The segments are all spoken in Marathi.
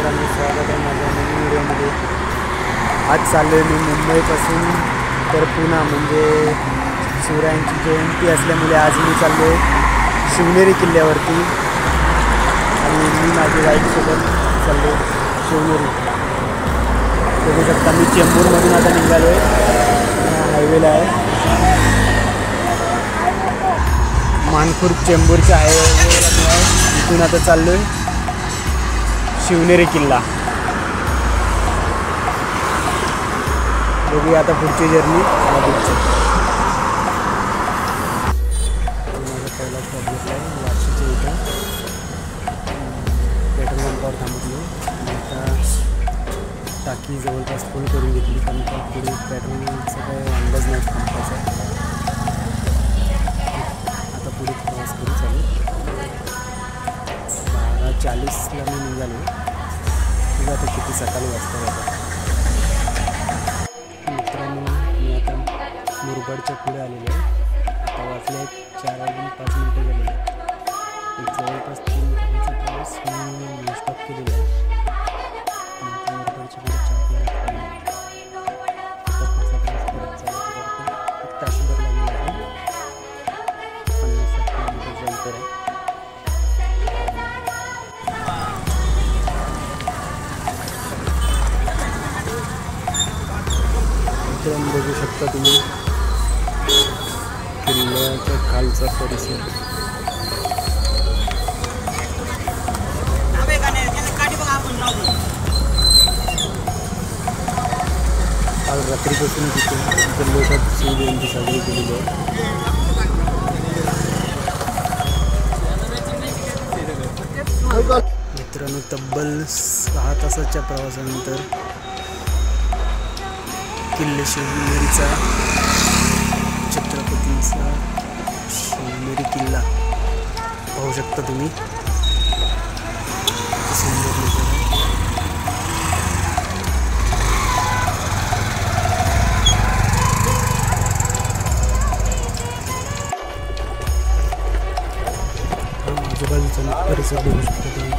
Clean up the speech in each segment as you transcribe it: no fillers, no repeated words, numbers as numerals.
मित्रांनो, स्वागत आहे माझ्या नवीन व्हिडिओमध्ये। आज चाललो आहे मी मुंबईपासून तर पुणे, म्हणजे शिवरायांची जयंती असल्यामुळे आज मी चाललो आहे शिवनेरी किल्ल्यावरती आणि मी माझ्या बाईकसोबत चाललो शिवनेरी। बघू शकता मी चेंबूरमधून आता निघालो आहे, हायवेला आहे, मानखुर्द चेंबूरच्या हायवेला आहे। इथून आता चाललो आहे शिवनेरी किल्ला। बघूया आता पुढची जर्नी माझा पहिला स्टॉप घेतला आहे वाशीच्या इथं, पेट्रोल पंपावर थांबलो आणि आता टाकी जवळपास फुल करून घेतली, कारण का पुढे पेट्रोलचा काही अंदाज नाही पंपाचा। आता पुढे प्रवास करू चालू 12:40ला मी निघालो। तुझं आता किती सकाळी वाजता जातं मित्रांनो। मी आता मुरबाडच्या पुढे आलेलो आहे। आता वाजले 4:05 झालेले आहेत। एक जवळपास 3 तासाचा प्रवास मी नॉनस्टॉप केलेला आहे। नंतर मुरबाडच्या पुढे आता पुढचा प्रवास करत चालू एक तासभर लागेल आहे, 50-60 किलोमीटरचं अंतर आहे। बघू शकता तुम्ही किल्ल्याच्या खालचा परिसर। आज रात्रीपासून तिथे किल्ल्याच्या शिवजयंती साजरी केलेली आहे। मित्रांनो, तब्बल 6 तासाच्या प्रवासानंतर किल्ले शिवनेरीचा, छत्रपतींचा शिवनेरी किल्ला पाहू शकता तुम्ही, सुंदर नजारा। आजूबाजूचा परिसर बघू शकता तुम्ही,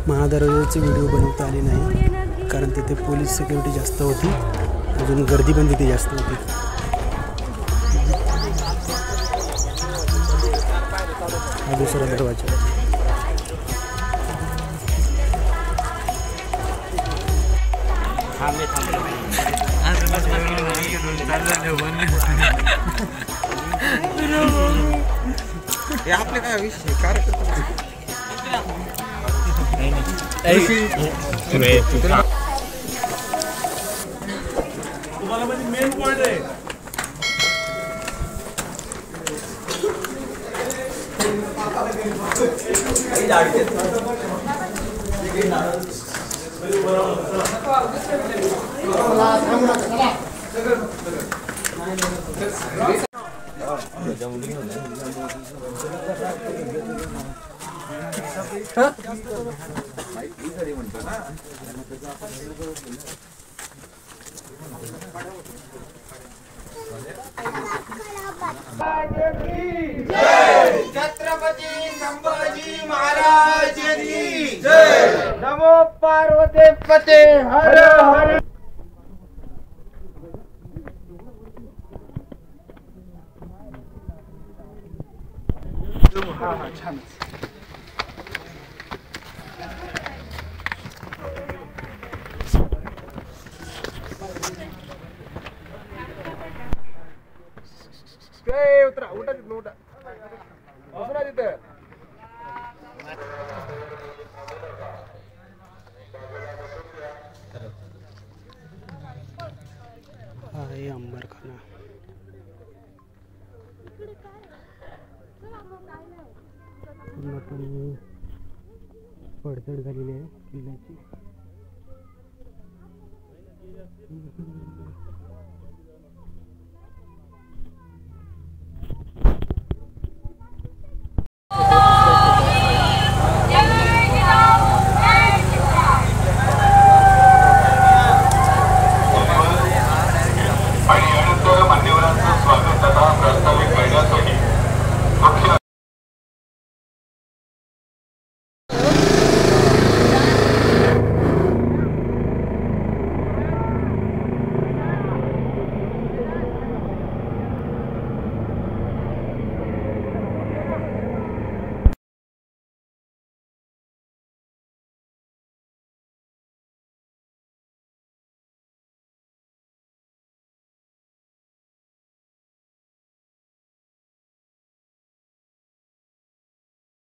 महादरवाज्याची व्हिडिओ बनवता आली नाही, कारण तिथे पोलीस सिक्युरिटी जास्त होती, अजून गर्दी पण तिथे जास्त होती। हा दुसरा दरवाजा। आपले काय विषय कार्यकर्ते तुम्हाला म्हणजे मेन पॉइंट आहे। छत्रपती संभाजी महाराज की जय। नमो पार्वती पते हर हर। छान। उतरा, उठा तिथं, उठा, बसू ना तिथं। हा आहे अंबरखाना। पूर्णपणे पडझड झालेली आहे किल्ल्याची।